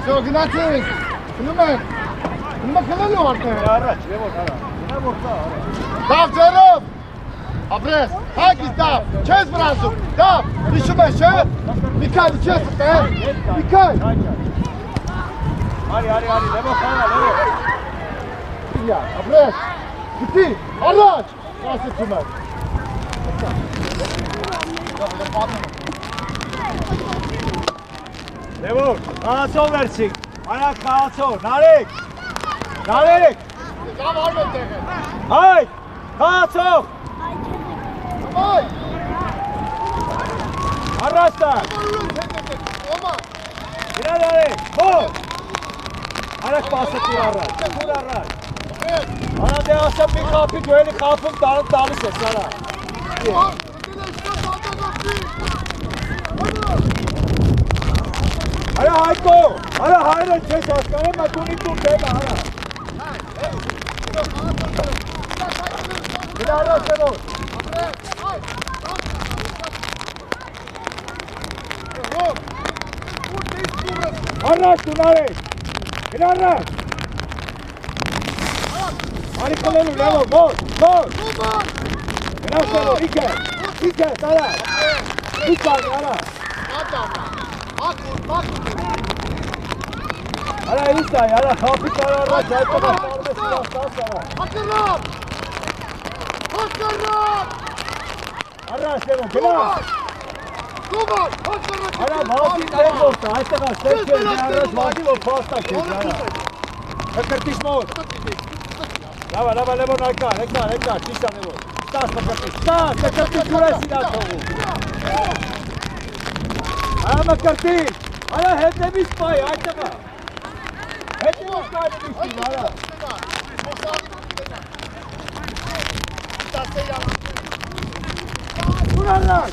Շո գնացինք, գնում ենք, գնում ենք խլելու արդեն։ Առաջ, Լևոն, արա, գնա որ կա, արա։ Դավ ձերով, ապրես, հագիս դավ, չես վրազում, դավ, հիշում ես չէ, Միքայլի չես տեղ, Միքայլ։ Արի, Լևոն, խանա, Լևոն։ Իլյա, ապրես, գտի, առաջ, ասեցում եմ։ Լևոն, խաղացով վերցիկ, անակ խաղացով, նարեք, Դավ արմեն տեղը։ հայ, խաղացով, Այ, առաստան, ոմա, գնա նարեք, հոտ, անակ պասետիր առաջ, Ana de asap bir kapı böyle kapım dağılı ses sana. Ara hayko, ara hayran ses aslanım ben bunu dur deme ara. Bir ara sen ol. Ara tunare. Bir ara. Ari kalelu Levo, gol! Biraz Levo, İke, sana! Bir saniye ara! Ara iyi saniye, ara! Kapı kararına çayta başlarına silahtan sonra! Hakırlam! Ara Levo, biraz! Ara vaziyet ne olsa, hayta kal, sen kendin araç vaziyet o pasta kendin ara! Hakırtış mı ol? Lava, Levo, nekar, tişa Levo! Stas Makartin, şurası da toğu! Ara Makartin! Ara hep demiş payı, hayta kal! Hep demiş payı demiştim, ara! Kurarlar!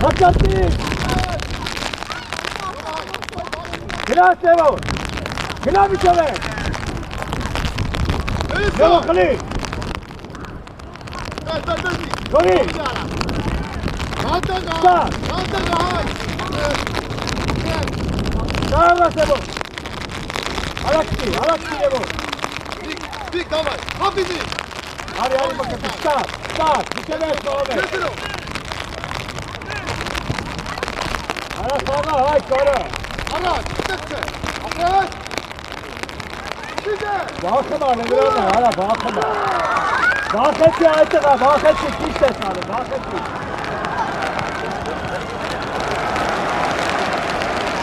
Makartin! Biraz Levo! Biraz bir çare! Levo Khalil! Khalil! Sağ Levo! Alakti Levo! Dik davay, hapisi! Hadi Makartin, start! Bir kere etme Ara sonra, hay sonra! Ara, gittikçe! Apres! Size! Bakma ne görme, ara bakma! Baketçi aytık ha, baketçi kiş de sarı, baketçi!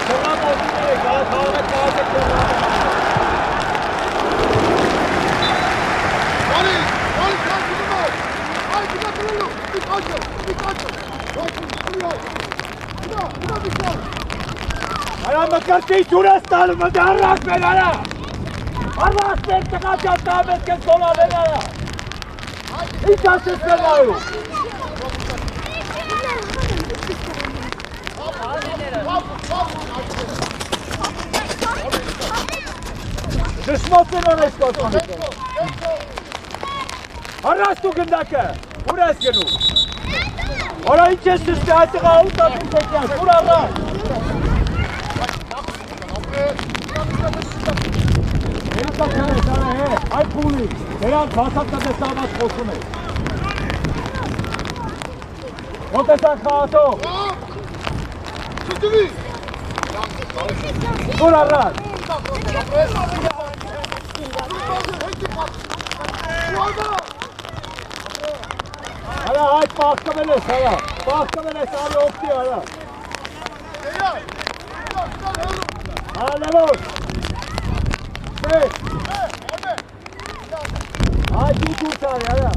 Selam olsun demek, kahve kahve Vali, kalkını var! Ay, kıratılıyor! Bir kaçın! Buna bir şey! Ara Makartin, şurası mı arras ben ara! Arras ben tıkaçan davet kes sola ben ara! Hiç asist vermiyor! Düşmasın ona istiyorsan. Arras tu gındaki! Burası genu! Ora hiç üstü artık avuta bir tekrar. Vur arras! Benim bakana sana he! Ay puli! Beran basakta besamas olsun he! Otesan kağıtı! Tutumi! Vur arras! Hala hayt başka böyle sana! Başka böyle sana yok diyor hala! Hala Levo! Haydi kurtar ya.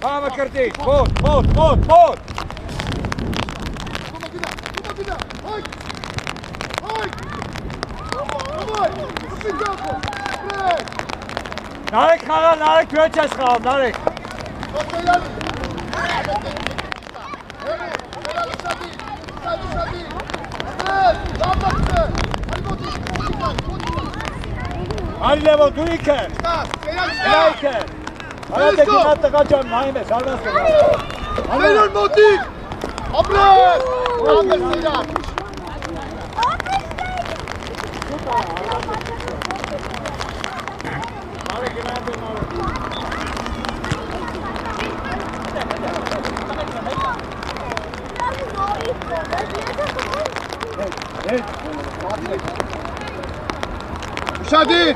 Vamos, Curtis! Bot! Narek Kara, Narek Göçes kaldı, Narek. Hadi Levo, du iken. Iken. Hadi tekin hatta kaçan, Naime, sarmaz ki. Seyran Motik! Abres! Ahmet Seyran! Müşahede!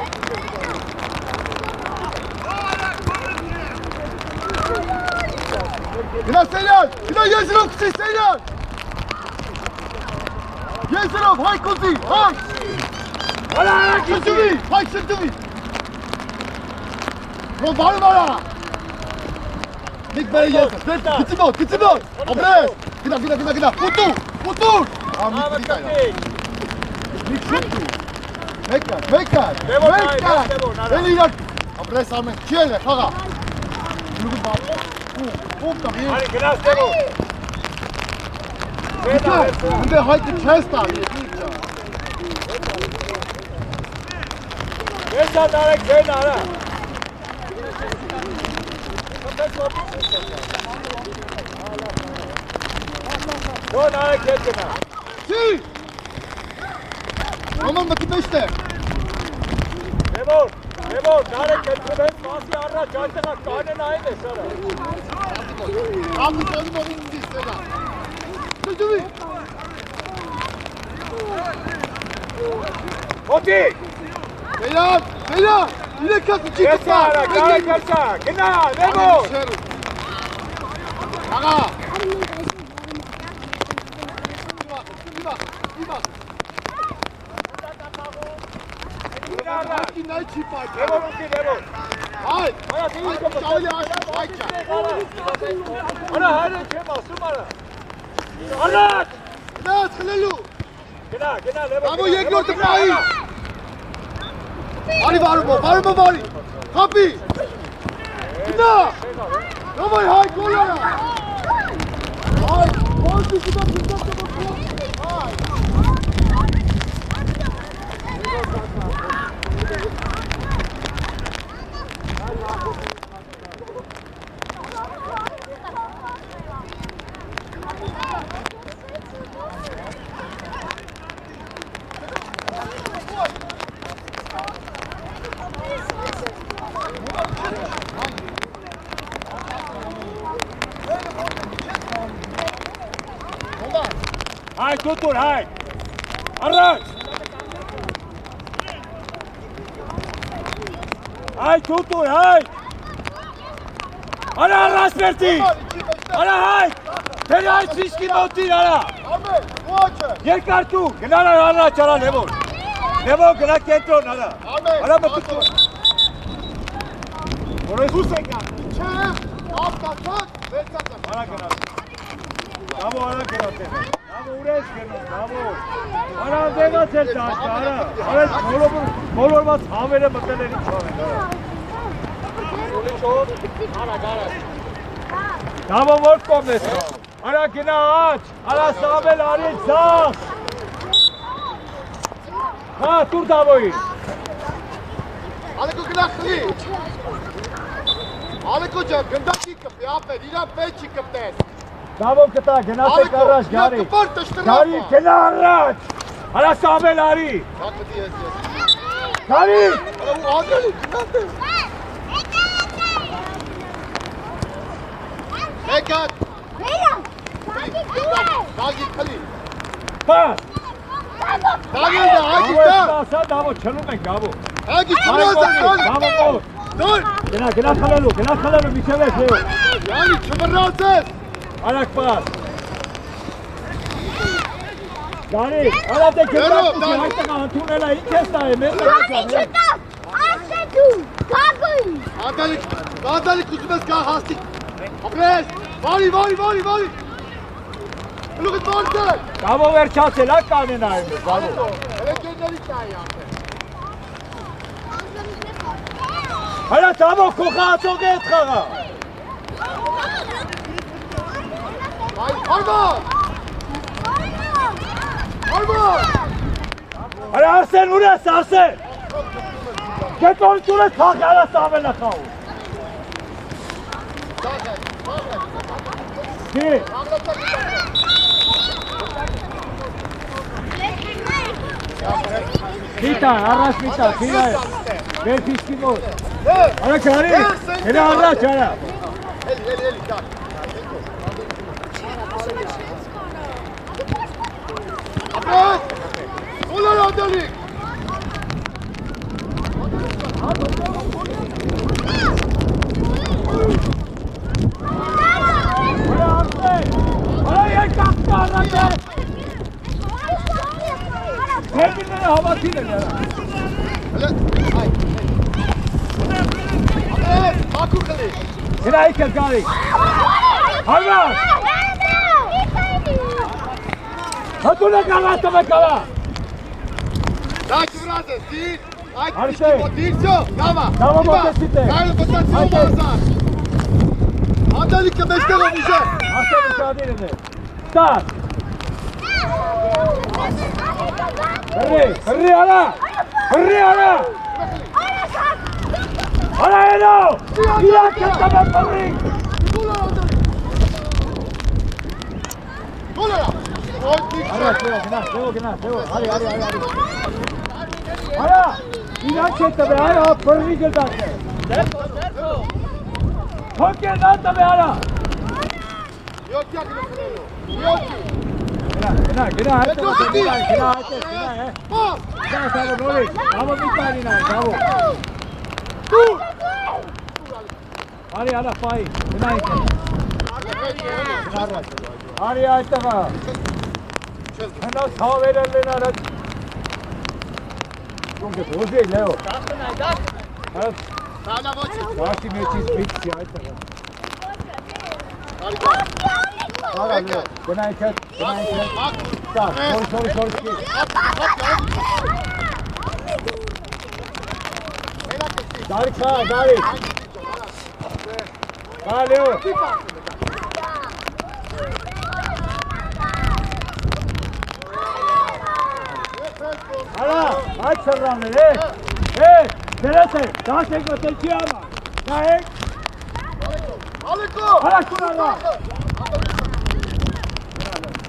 Yine Seyran! Yine Yezirov kutuyu Seyran! Yezirov! Hay kutuyu! Hay! Sırtıvi! Hay sırtıvi! Yok var bana! Nik beni Yezirov! Gitsin ol! Abres! Gida! Kutu! Vamos, Curtis! Nik şuttu! Mekar! Eliyle! Abres Ahmet! Çiğle! Kaka! Yürü bak! Hadi glas Levo! Und der heute Chester. Geçen Narek, gel Nara! Go Narek, geçen ha! Si! Aman bakın işte. Levo, Narek geçen ben Masi arra, çarşına kahne naime sana. Abi canım onun istedi. Sırtıvi! Oti! Seyran! Yine kası çıktı. Geçen, Narek geçen! Gina, Levo! Kaka! Bir bak. Levo Muki, Levo! Hayır! Ana değil mi? Ana hadi kema, sumara! Anlat! Ne Helalu! Gina, Levo! Bravo Yegor de Pai! Var! Happy! Gina! Давай, hay golara! Hay! Gol dışında bizden de bakıyor! Hay! Hai, tutur, hai! Arraç! Hai, tutur, hai! Ana arraç verdi! Ana hai! Seni hai şişkin otur ana! Ahmet, bu açı! Yer kartu! Gina arraç ana Levo! Levo gina kentron ana! Ahmet, Ana bakıtı! Orası sen gel! İçeri, alt takmak, ve takmak. Ana gina! Bravo, ara kerate. Bravo, ուրես գնում, bravo։ Արա դեղած էլ դաշտ, արա։ Արա բոլորված հավերը մտել են ինչ անեն, արա։ Bravo, որ կողմն ես։ Արա գնա աջ, արա Սամվել արի ձախ։ Հա, տուր Դավոյին։ Ալեկո գնախլի։ Ալեկո ջան, գնդակի կպի, ապեր, իրա պեչի կպտես։ Դավո կտա, գնացեք առաջ, գարի։ Գարի, գնա առաջ։ Արա Սամվել արի։ Գարի։ Ադելի, գնատե։ Եկատ։ Դագի քլի։ Պաս։ Դագի դա, ագի դա։ Ասա Դավո, չլում ենք, Դավո։ Ագի չմրազան, Դավո մոտ։ դոր։ Գնա խլելու, միջև ես, լեո։ Յանի, չմրազես։ Արակ պաս։ Գարի, արա դե գնացուք, հայտեղ հանդունել է, ինչ ես դա է, մեզ Ադալիկ ուզում ես գա հաստիկ։ Ապրես, վարի։ Լուգդ մարդը։ Դավո վերջացել, ակ կանեն այմ ես, Դավո։ Հելե գերների տայի ապեր։ Արա Դավո, կողացող է էտ խաղա։ Արմար։ Արա Արսեն, ուր ես, Արսեն։ Կետորություն ես խաղի, արա Սամվել է խաղու։ Գի։ Միտա, առաջ միտա, թիրա է, վեր պիսկի մոտ։ Արա գարի, գնա առաջ, արա։ Էլի, կար։ Ապրես, ուլար ադալիկ։ Արա Արսեն, արա եկավ կարնակ է։ Հերգինները հավատին են արա։ Ապրես, մակու խլի։ Գնա իկել գարի։ Հարվար։ Հատուն է կարատով է կարա։ Դա կվրած ես, դիր, այդ Արշե։ դիր սյո, գավա։ Դավո մոտեցիտ է։ Գայլը պտացի ոմազան։ Ադալիկը մեջտեղ եմ ուժը։ Ասեն ուշադիրն է։ Ստար։ Հրի արա։ Արա ենո։ Իրակ կտամ է պրիկ։ Գոլերա։ Արա, գնա, արի։ Արա, իրակ կտամ է, արա, պրիկ է դակը։ Թոք է դատամ է, արա։ Յոթյա գնախնելու, յոթի։ Գնա, հայտը, Պետրոսի։ գնա, Պաս։ Դավո նորից, Դավո մի պարին այն, Դավո։ Արի, արա, պայի, գնա ինքը։ Արի այդտեղա։ Հնոց հավեր են լեն արած։ Կոնգետ, ոզի, լեո։ Դալա ոչի։ Դաշի մեջից բիքսի այդտեղա։ Արա, լեո, գնա ինքը։ Ստար, շորի։ Դարի քա, դարի։ Հա, լեո։ Արա, այդ սրրամներ, դերես է, դաշեք մտել չի ամա, նայեք, Ալեկո։ արա կուն առա,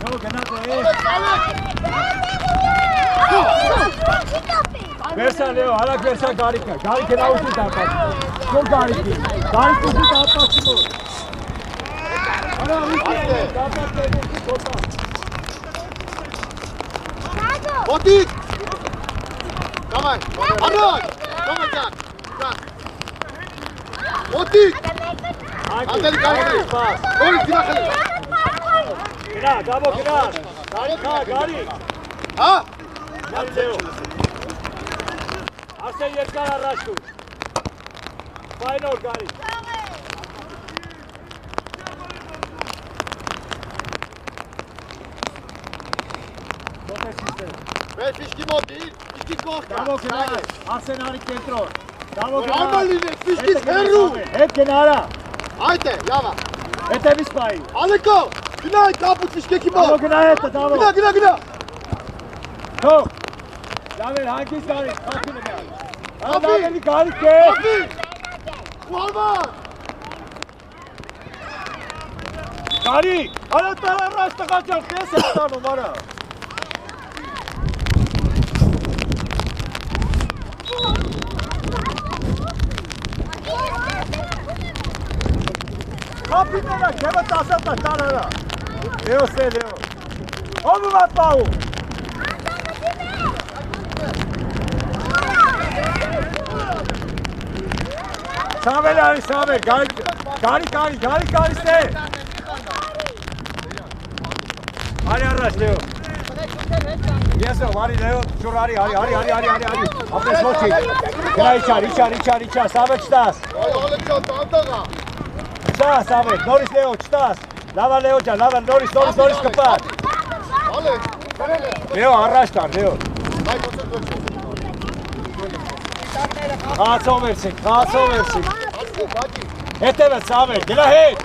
նո գնատ է, վերսա լեո, արակ վերսա գարիքը, գարիքը նա ուշի տապացի, կոն գարիքի, գարիք ուշի տապացի մոտ, արա ուշի է, տապացի է, ուշի կոտա, Մոտիկ։ Կամայ, առաջ, կամայ ճակ, Մոտիկ։ Ադելի գարի, նորից դիմախելի։ գնա, դավո գնա, գարիքա, գարի, Հա։ Գարի լեո, Արսեն երկար առաջ դու, պայնոր գարի, Ves pişki modil, pişki korkma. Bravo kenara. Arsenal'i kentron. Bravo Normaline, pişki herru. Hep kenara. Haydi, yava. Hete biz payı. Aliko, günay kaput pişki kim Bravo o? kenara hete bravo. Güna. Çok. David hangisi gari? Kalkın gari. Abi. David'i gari ke. Abi. Varma. Gari. Anahtarlar rasta kaçar. Neyse hata numara. Kapitana, keva tasata tanara. Leo se Leo. Obu matau. Sabe ali, sabe. Gari se. Hadi arras Leo. Yeso, hadi Leo. Şur hadi. Apres hoci. İçer. Sabe çtas. Aliko, tantaga. Čas, Sabe, Doris Leo, čtas. Lava Leođa, Doris kapat. Alex, Leo, arraštar, Leo. daj koncentracijo. Kaco versin. Hadi. Hete ve Sabe, gila hej.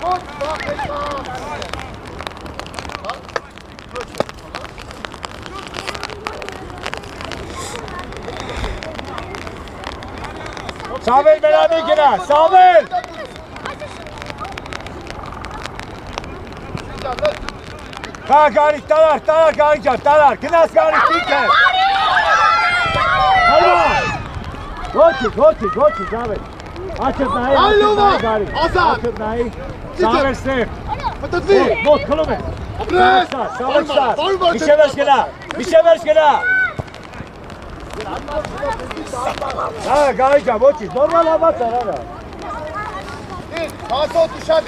Koş, bak, ekran. Sabe beraber gina, Sabe. Gari, talar. Knas gari, tike. Hadi. Goči, Sabe. Açıp nahi, gari. Azat. Açıp nahi. Sabe stref. Patadvi. Mot, kolume. Apres. Sabe čtas. Više veš gina. Ha, Garica, moći, normalno abaca, rada. Sağa dışarı.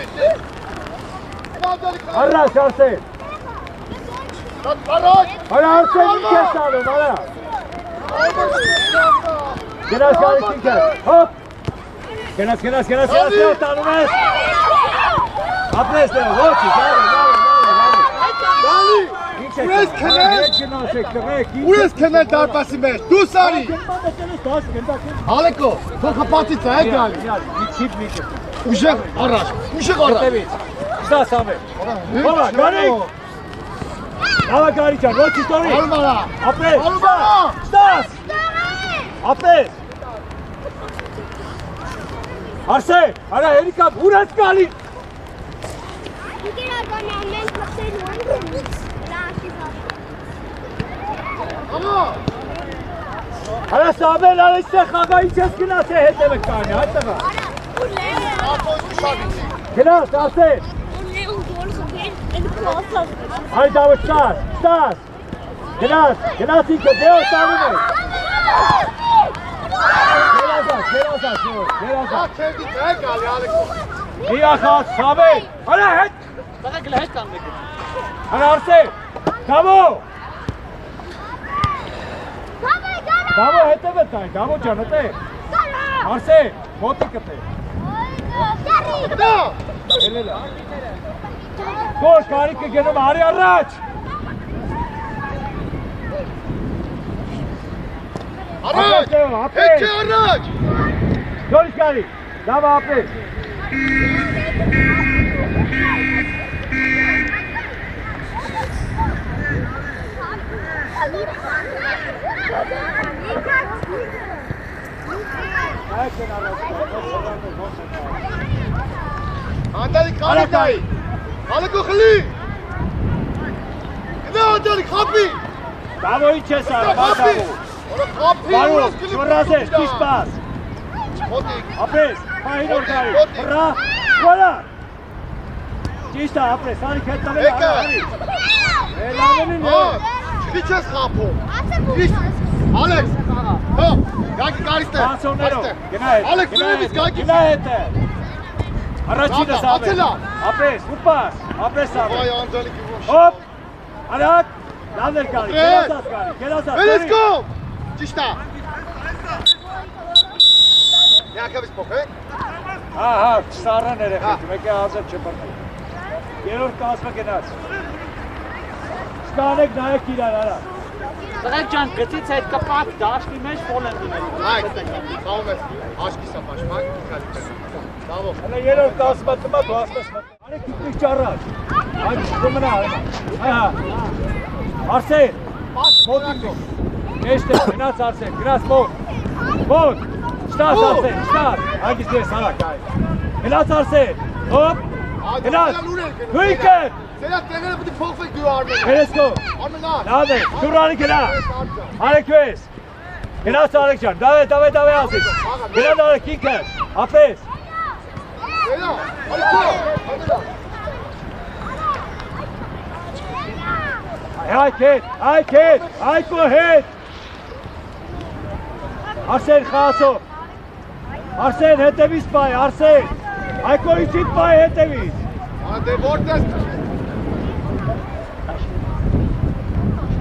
Arras, Arsen. Baraj. Hadi Arsen, bir kez sağlıyorum, hadi. Kenas Gari, bir kez. Hop. Kenas, Leo, tanımaz. Apres, Leo, moći, Dali. Burası kenar. Burası kenar darpası meş. Dur Sari. Aliko. To kapatica, he Gali. Uşak araç. Šta Sabe? Hvala, Gari. Hvala Garica, moći story. Almara. Apres, Almara. Stas. Apres. Arsen, hadi Erika, Uras Gali. Ama. Hadi Sabe, hadi işte kaka içeski nasıl hete bekkani, hadi taka. Ato dışarı. Kenas, Arsen. Hadi David, Stas. Kenas ilk Leo tanımı. Gel Ya kendi he Gali Aliko. İyi akas, Sabe. Hadi het. Hadi Arsen. Kamo, hete bekkani, Kamo canete. Arsen, motikate. Da. Koş, Gari ke genum, hadi araç. Araç. Peki araç. Doris Gari, dava Apres. Andalik Alikay. Aliko Khali. Ne andalik Happy. Davo içe sara, Happy. davo. Ora Happy. Varo, şurası, kişpas. Modik. Apres, pahidor Gari. Bra, vola. Çista Apres, hani ketame Eka. hadi. Elamenin ne? Ha. Çiçek kapı. Hiç. Alex. Ha. Gaki Gariste. Pansonero, gina Alex Levis Gaki. Gina hete. Araçıyla Rada, Sabe. Atilla. Apres, upas. Apres Sabe. Vay andalik boş. Hop. Arak. Lander Gari, Apres. gel azat. Let's go. Çista. Jaka wyspokoj. Ահա, սառան երեխեք, մեկը ազատ չբռնեք։ Երորդ կազմը գնաց։ Ստանեք նայեք իրար, արա։ Տղեկ ջան, գծից այդ կպակ դաշտի մեջ փոլ են դնել։ Այդ, խաղում ես, աշկի սա պաշտման, Bravo։ Հələ երորդ կազմը տմա, դու ասպես մտ։ Արեք իպնիչ առաջ։ Այդ կմնա, ահա։ Արսեն, մոտիկով։ Մեջտեղ, գնաց Արսեն, գնաց մոտ։ Շտաս Արսեն, շտաս։ Անգից ես հարակ, գնաց Արսեն, հոպ, գնաց, հույկը։ Սերա տեղերը պիտի փոխվեք դու Արմեն։ Երես գո։ Արմեն ար։ Լավ է, շուրանի գնա։ Արեք ես։ Գնաց Արեք ջան, դավե ասից։ Գնաց Արեք ինքը, ապես։ Սերա, Այքո հետ։ Արսեն խասով։ Արսեն հետևից պայ, Արսեն։ Այքո իչիտ պայ հետևից։ Դե որտես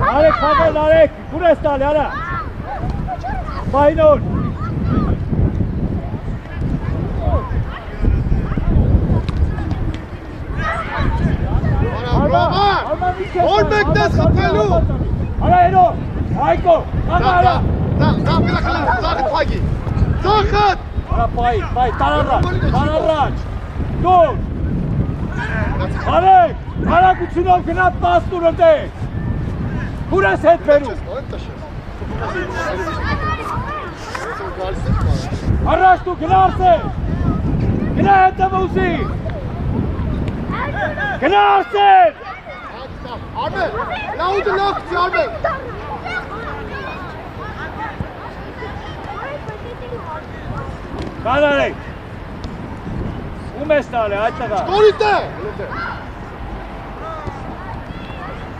Արեք խաղել, արեք, կուր ես տալի, արա։ Պայնոր։ Որ մեկնես խփելու։ Արա հերո, Այքո, արա։ Դա ծախդ փագի։ Ծախդ։ Արա պայ, տարարաջ։ Դուր։ Արեք, արագությունով գնա 10 տուրը տեք։ Կուր ես հետ բերում։ Առաջ դու գնա Արսեն։ Գնա հետև ուզի։ Գնա Արսեն։ Արմեն, լաուդը լավ կցի Արմեն։ Կան արեք։ Ում ես տալի, այդ տղա։ Կորիտ է։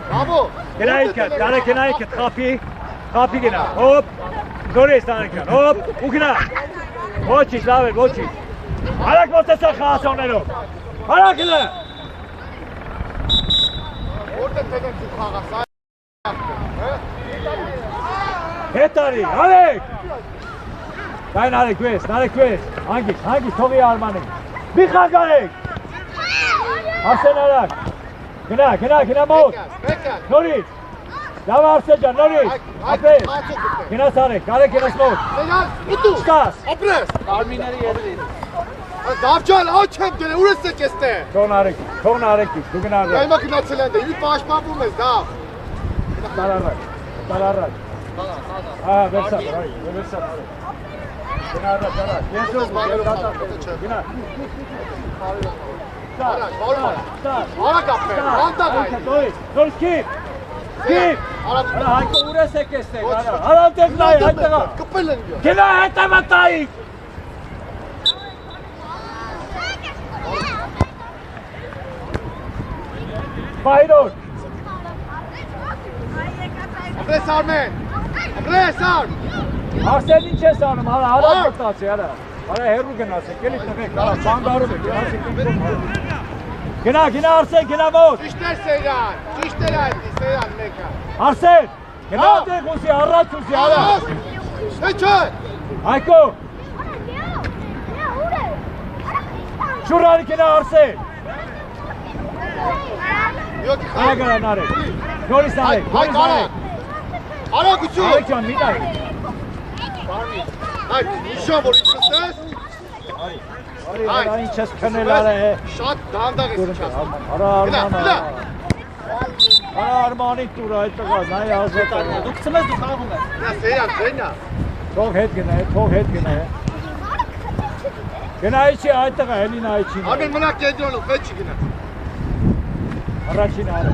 Bravo։ Գնա ինքը, գնա ինքը, խապի գնա, հոպ, դոր ես տանեկան, հոպ, ու գնա, ոչիչ, լավ է, ոչիչ, արակ ոտեսա խաղասոններով, արակ գնա, Որտե տենենք ու խաղաս, հետ արի, արեք, կայն արեք վես, հանգից, թողի արմանին, մի խանգ արեք, Արսեն արակ, գնա մոտ, նորից, լավ Արսեն ջան, նորից, ապրես, գնաս արեք գնաս մոտ, շտաս, ապրես, Կարմիների եզրին։ դավ ջան, ա չեմ դել, ուր ես եկեստե, թողն արեք, դու գնա դա հիմա գնացել են դե, յուտ պաշպանվում ես, դավ, տարարակ, վերսատ, գնա առաջ, գնա, արակ ապրես, անդաղ այլ, նորից կիպ, Հայկո ուր ես եկեստեք, արանտեք նայ, հայտեղա, կպել են գյա, գնա հետևը տայիք, Բայրոր, ապրես Արմեն, ապրես Արմ, Արսեն ինչ ես անում, հարա մտացի, արա հերու գնացեք, էլի տղեք, սանդարում եք, գնա Արսեն, գնա մոտ, ճիշտ էր Սեյրան մեկը, Արսեն, գնա տեղ ուսի, առաջ ուսի, արա, հեչ է, Հայկո, շուրանի գնա Արսեն, Արա գնան արեք, նորից արեք, արագություն, Արեք ջան, մի նայ, այդ նիշան որ ինչս ես, Արա ինչ ես քնել արա է, շատ դանդաղ ես չաս, Արա Արմանի տուր այդ տղա, նայ ազատ արման, Դու գցում ես, դու խաղում ես։ նա Սեյրան ձենա, թող հետ գնա, գնայի չի այդ տղա, հելի նայի չի նայ, Արմեն մնա կեդրոնով, վետ չի գնա, առաջին արը,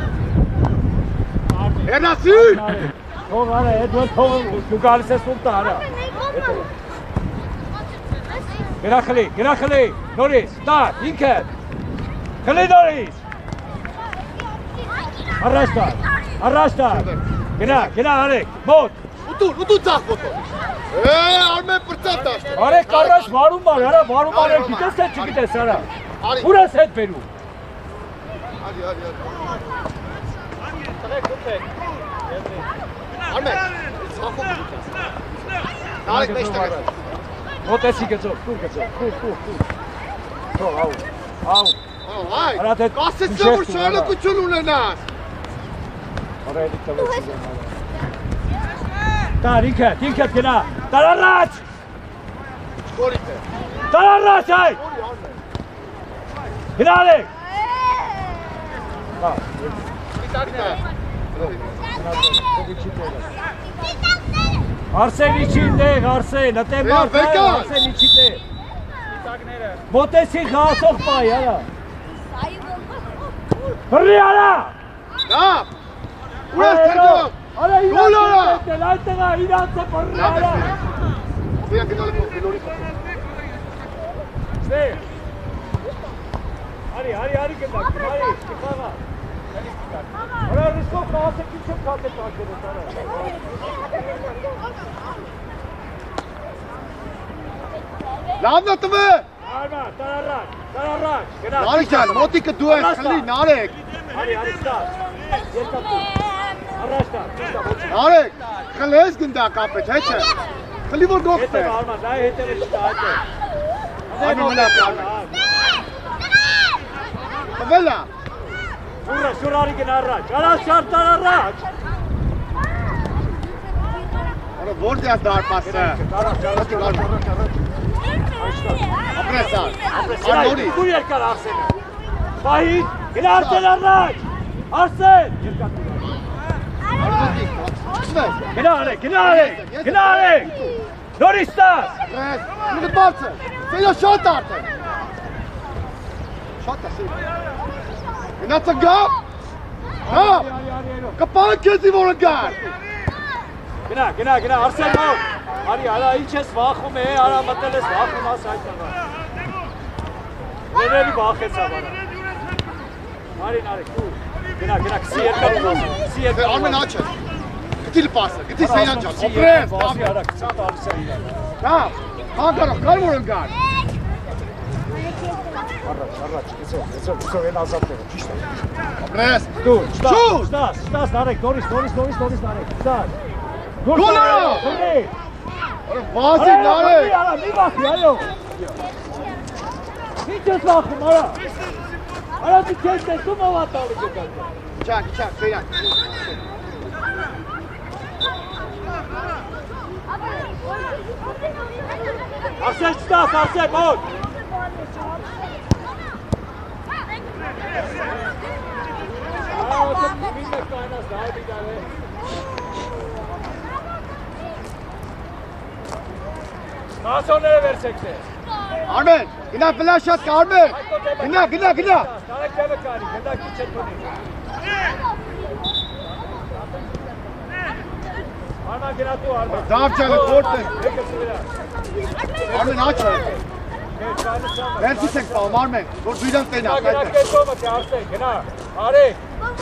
հերնասիր, թող արա, դու գալիս ես ուլտա արա, գնա խլի, նորից, դա, ինքը, խլի նորից, առաջ տար, գնա արեք, մոտ, ուտու ծախ մոտով, Արմեն պրծատ դաշտ, արեք առաջ վարում ար, արա, վարում արեք, գիտես է չգիտես արա, ուր ես հետ բերում, Արմեն, ծախով գուտես, նարեք մեջտեղ ես, մոտեցի գծով, կուր գծով, կուր, Թող, ավ։ Այ, Արա թե կասեցա որ շարունակություն ունենաս։ Արա էլի տվեցի։ Տար ինքդ գնա։ Տար առաջ։ Գորիտ է։ Տար առաջ այ։ Գնալեք։ Հա։ Արսեն իջին դեղ, Արսեն, ըտեմ մարդ այ, Արսեն իջի դեղ։ Մոտեսի խասող պայ, արա։ Հրի արա։ Դապ։ Ուրես թերգով։ Արա իրանց է պետել, այդտեղա իրանց է պրրի արա։ Վիա գնալը փոխվելորի փոխ։ Ստեղ։ Արի գնդակ, արի, կխաղա։ Արա ռիսկով կաղասեք ինչ եմ կատե տակերս, արա։ Լավն է տվե։ Արմա, տարարակ, գնա։ Նարեկ ջան, մոտիկը դու ես, խլի, Նարեկ։ Արի, ստար, երկատու, առաջ տար, ճիշտա, ոչի։ Նարեկ, խլես գնդակ ապետ, հետ է։ Խլի որ գողտ է։ Հետև արմա, դա հետև է չտա, այդ է։ Արմի մնա պյարը։ Տվելա։ Շուր արի գնա առաջ, արած շար տար առաջ։ Արա որ դյաս դարպասը։ Ապրեսար, արնորի։ Դու երկար Արսենը։ Պահից, գնա Արսեն առաջ։ Արսեն։ Գնա արեք։ Նորից տաս։ Ինգդ բարձը, սեյա շատ արդ է։ Շատ է սեյա։ Գնացը գապ։ Հա, կպան կեզի որը գար։ Գնա, Արսեն մոտ։ Արի, արա ինչ ես վախում է, արա մտել ես վախում աս այդ նավա։ Ներելի վախեց ավարա։ Արի, դու։ Գնա, քսի երկատու ասի, քսի երկատու։ Արմեն աչ է։ Գտիլ պասը, գտի սեյան ճան, օպրես, վասի արա, քսա տարիս է իրան։ Հա, հանգարով, կար որ ընգար։ Առաջ, գծով, են ազատները, ճիշտ է։ Օպրես, Դու, շուտ։ շտաս, նարեք, նորից նարեք, շտաս։ Գոլա։ Հրի։ Վազի նարեք։ Մի վախի, այո։ Ինչ ես վախում, արա։ Արա դու քեզ տեսում ավատալի գկալ։ Չակ, սեյան։ Արսեն շտաս, Արսեն, մոտ։ Մասոնները վերցեք թե։ Արմեն, գնա ֆլաշատ կա, Արմեն։ Գնա։ Նարեք դեպը կարի, գնդակի չետ ունի։ Արման գնա դու, Արման։ Դավ ճանը կորտ է։ Եկը սվիրա։ Արմեն աչ է։ Վերցիս ենք պահում, Արմեն, որ դու իրան տենաս, Գնա կերկոմը թե Արսեն, գնա, արեք,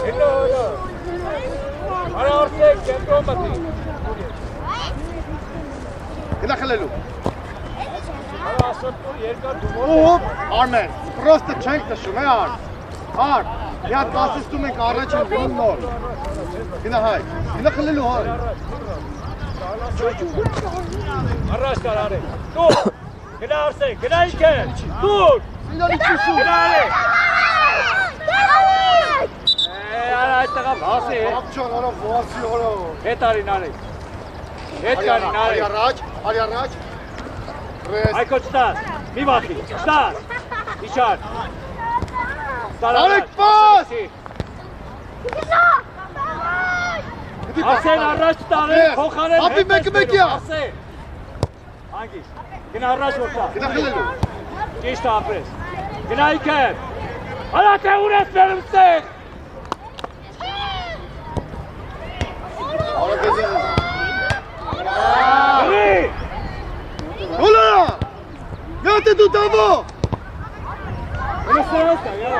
հետո, արա Արսեն, կերկոմը թե։ Գնա խլելու։ Արա ասոտ տուր երկար դումոտ է։ Ու, Արմեն, պրոստը չենք տշում, է արդ։ Արդ, մի հատ կասիստում ենք առաջ են յոն նոր։ Գնա հայ, գնա խլելու հայ։ Առաջ տար արեք, տուր, գնա Արսեն, գնա ինքեր, տուր, Իրանի չուսու։ գնա արեք։ Արա այդ տղա վասի է։ Ապչան, արա վասի, արա։ Հետ արին արեք, հետ կարին արեք։ Արի առաջ, ռես։ Այքո չտաս, մի վախի, չտաս, իչար։ Արեք պաս։ Արսեն առաջ տարել, փոխարեն Ապի մեկը Արսեն։ Հանգիս, գնա առաջ որ տա։ Գնա խլելու։ Ճիշտ ապրես։ Գնա իքեր։ Արա թե ուր ես բերում ստեղ։ Արա դեզը։ Հրի։ Հոլա։ Գատե դու տավո։ Ես ես կա, յարա,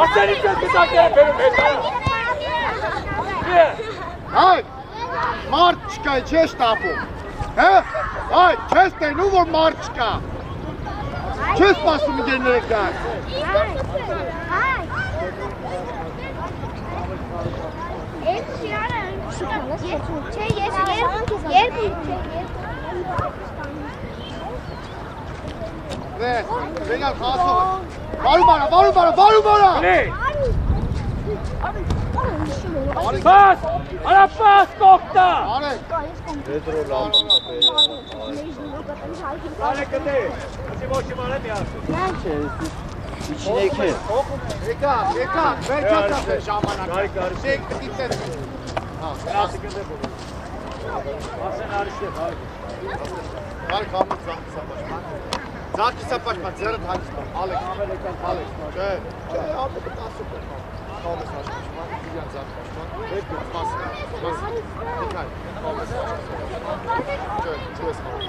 Արսենի չես կտակները բերում հետ արա։ Հայ, մարդ չկա, չես տապում, հե, հայ, չես տենում, որ մարդ չկա, չես պասում իգերները կար։ Venga, paso. Varun bara. Pas! Ara pas kokta! Arek. Arek kete. Asi boşu var hep yarsın. İçine iki. Eka. Ver çatı. Şamana. Gari. Şey gitti. Ha, Asi kete bu. Asen arışte. Var kalmış sapaşman. Zaki sapaşman. Zerre tanışma. Alex. Gel. Abi bu da süper. Kalmış sapaşman. Gidiyor sapaşman. Peki. Pas. Dikkat. Gel. Çuves kalmış.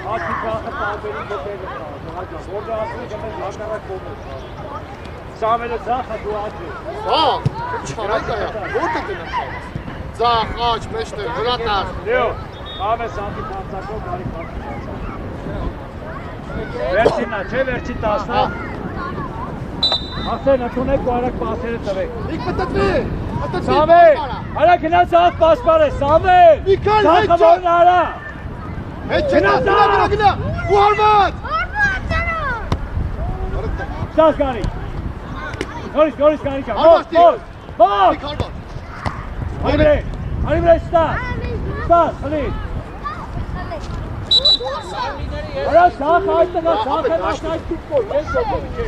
Aki kalkıp ağabeyinin köpeğini kaldı. Orada aslında hemen yanlara koymuş. Samet'e zaten dua ediyor. Sağ. Çıkaraysa ya. Orada dönem. Zah, ağaç, meşte, hıratar. Leo, Ahmet sanki kalsaklo gari kalkmış. Verçin, verçin tasla. Asen atune koyarak basere tabi. İlk patatri. Samet, ara kina saat bas pare. Samet. Mikal, Saat headshot. kabon ara. Gına. Bu Harvard. Stas gari. Noris gari çal. Harvard değil. Bak. İlk Harvard. Ali bre Stas. Stas, Ali. Ara sağ kaçta kal. Sağ kaçta tut koy. En son bir şey.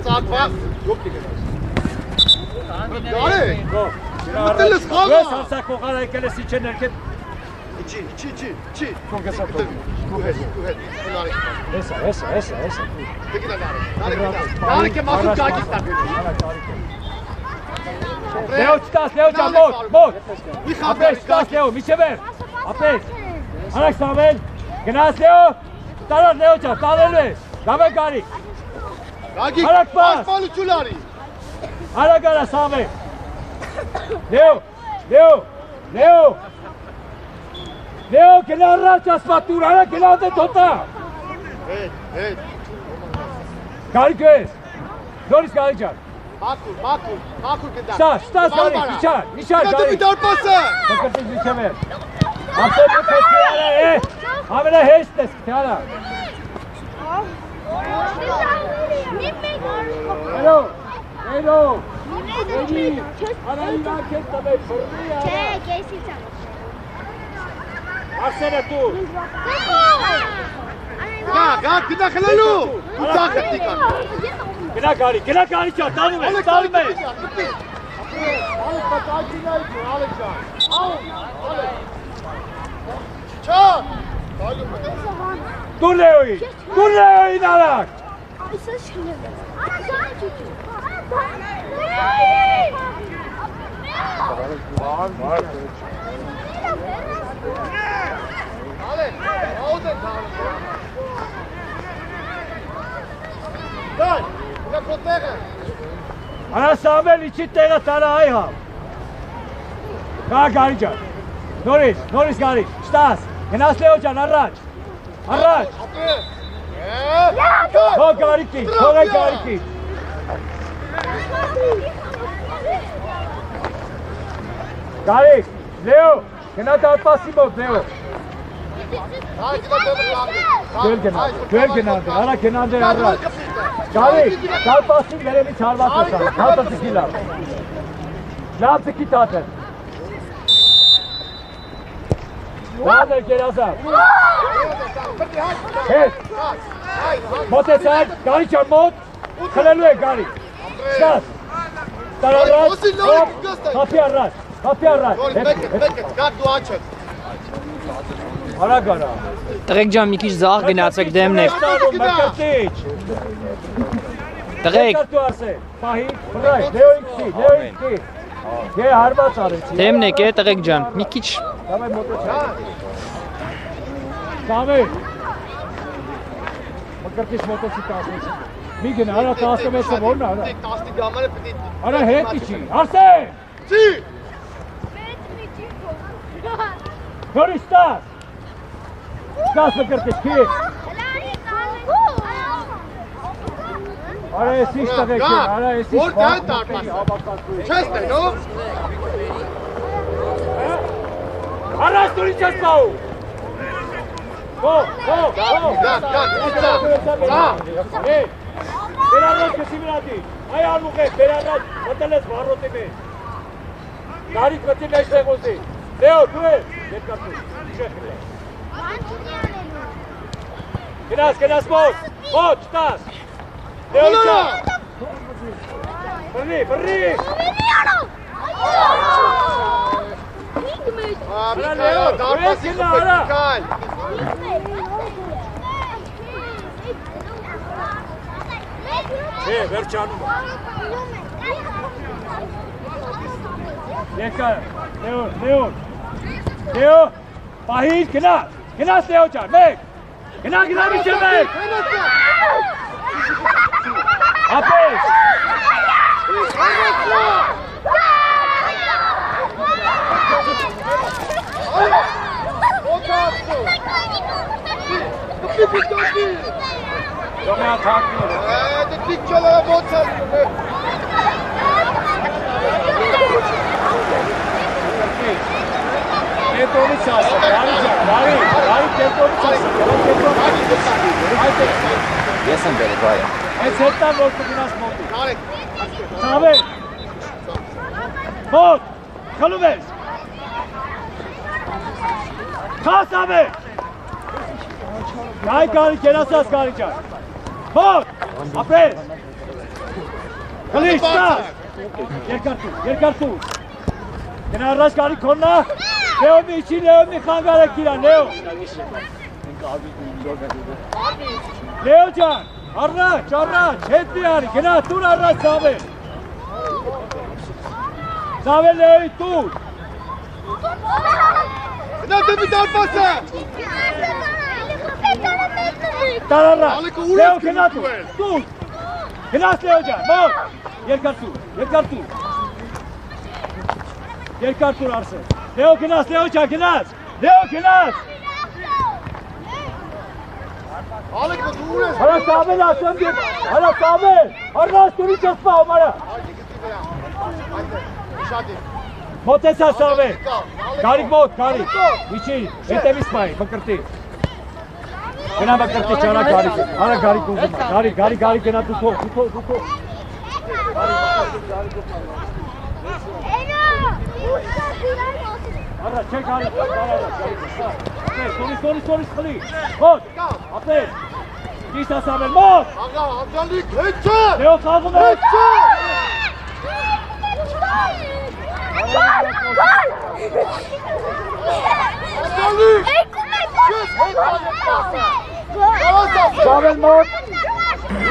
Saat pas. Yok ki. Gari. Go. Mıtılız kalma. Ve sarsak kokar heykeli için erkek. İçi. Konga sapı. Kuhet. Esa. Peki de Nari ke masuk kaki tak. Leo Stas, Leo can mot. Apres Stas Leo, mi se ver. Apres. Alex Samuel. Gnas Leo. Taras Leo can, tadelve. Dame gari. Gagi. Arak pas. Asfalı çulari. Ara gara Samuel. Leo, que la racha fatura, que la de tota. Hey. Gari kes. Doris gari can. Makul gider. Stas gari, nişan Hadi gari. bir dar pası. Bakın bir şey ver. Apre bu pesiara Amena hestes kitara. Hello. Ready. Ana ina kesta be sorriya. Arsene tu. Gag gider helalu. Uçak ettik. Kena gari çat. Tanı be. Alex patacı neydi? Alex. Çat. Dur Leo'yu inarak. Alex, oldu. Dai, la protege. Ana Samuel içi tega tara ayha. Gari can. Doris gari. Stas. Genas Leo can arraç. Go gari ki. Gari. Leo. Gena dar pasimo Leo. Gel kenarda. Ara kenarda arraç. Gari. Dar pasim vereni çarvat sana. Kalta sikila. Lapse kitaten. Daha gel azar. Hey. Mote sen gari can mot. Kalelue gari. Stas. Tararraç. Kapı arraç. Beket, gag du açın. Ara gara. Տղեկ ջան մի քիչ զաղ գնացեք դեմնեք։ Տղեկ Պահի, բրայ, Լեոյինքի։ Գե հարված արեցի։ դեմնեք է տղեկ ջան մի քիչ Դամայ մոտոչա։ Սամե։ Մկրտիչ մոտոցի տասնեցի։ Մի գնա, արա 16-ը որն արա։ 10 գամանը պիտի։ Արա հետ իչի, Արսեն։ Չի։ Նորի Ստաս։ Ստաս մկրտիչ, քիչ։ Արա ես ինչ տղեկ են, արա ես ինչ Չես տենում։ Առաջ դուրի չես պահում։ Բեր առաջ կսի մրատի, այ անուղ է, բեր առաջ, մտել ես վարոտի մեջ։ Գարիկ մտի մեջ տեղոզի, լեո, դու ես, երկարտու, չեք լե։ Գնաս մոտ, չտաս, լեո չա։ Բրնի։ Միքայլ, դարպասի խպեք, Միքայլ։ Վերջանում։ Եկա, Լեո, պահիր, գնաս Լեո ջան, մեկ, գնա միջև մեկ, ապես, Domea takmıyor. Dik çalara bot çalıyor. Temponu çalsın. Gari temponu çalsın. Yes, I'm very quiet. Es settan voltu biraz moldu. Tarık. Sabe. Bot. Kalubes. Kas abi. Gari kenasas garica. Bot. Apres. Kalista. Yerkartu. Kenarraş gari konna. Leo mi için Leo mi kangarak giren Leo. Leo can. Arraç. Hepsi yani. Gene dur arraç Sabe. Sabe Leo'yu dur. Nerede bir darpası? Tararra. Aliko, Leo uğraş gene kızım. dur. Genas Leo can. Bak. Yerkartu arsı. Leo genas Leo can genas. Leo genas. Aliko, uğraş. Hala Sabe lazım diye. Hala Sabe. Arraç duri çatma Omara. Hadi. Motesa Sabe. Garik bot, garik. Vici, ete bismai, bakarti. Kena bakarti çara garik. Hala garik uzun. Garik kena tuto. Hala çek garik. Sorry. Bot. Apes. Gisa Sabe, bot. Aga, amcalık, hıçı. Leo kalkın. Amcalık. Sabe mot.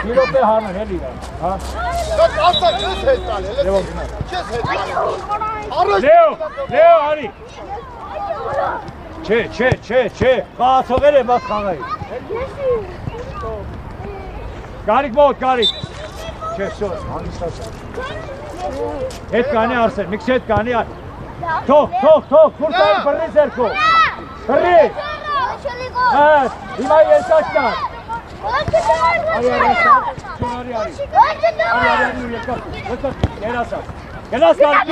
Tiro pe hana heli. Ha. Bak, alta kes hesale. Leo. Kes hesale. Leo hadi. Çe. Bas ogere bas kangay. Garik bot, garik. Çe sos. Hangisi? Et kani arse, mix et kani ar. Tok. Kurtar perri serko. Perri. Evet. İmay elkaçlar. Gelas garik.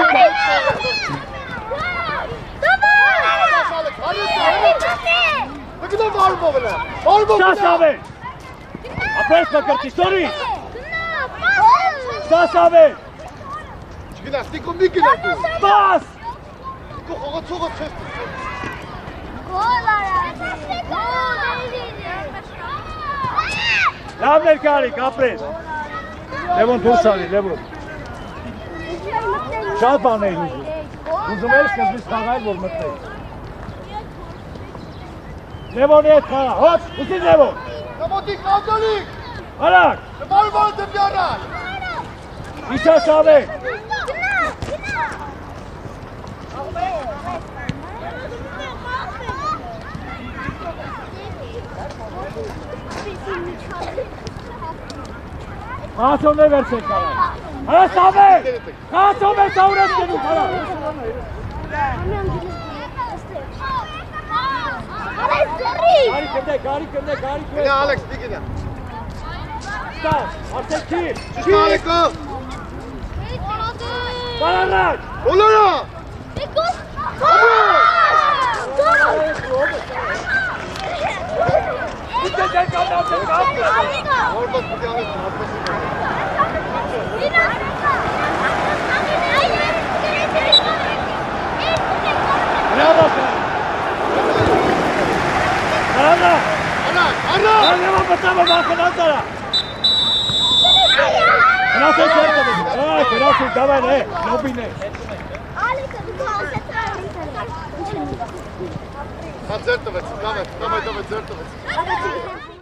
Ne kadar var mı bana? Var mı Sas abi. Apres bakarti, sorry. Sas abi. Çıkın astik o mikil yapıyor. Bas. Çok ses. Lavner garik, apres. Levon tursali, Levon. Şalpan neydi? Uzumeyiz kız biz kagayl vurmaktayız. Levon et kara, hop, uzun Levon. Kamotik amcalık. Alak. Var tepyaran. İsa Sabe. Kaço ne versek kara? Hala Sabe. Kaço ver savret dedim kara. Garik önde. Yine Alex bir gide. Ստաս, արդեն քիչ։ Ճիշտ Ալեկո։ Բարանակ։ Բոլորա։ Դե կան դե կան։ Որպես պիտի անես հատվեսի։ Բրավո։ Բարանակ։ Արա։ Անема պատավը մախնատարա։ Հնասեն չերտը։ Հնասեն, դավայ է, նոբին է։ Հա ձեր տվեց, դավայ, ձեր տվեց։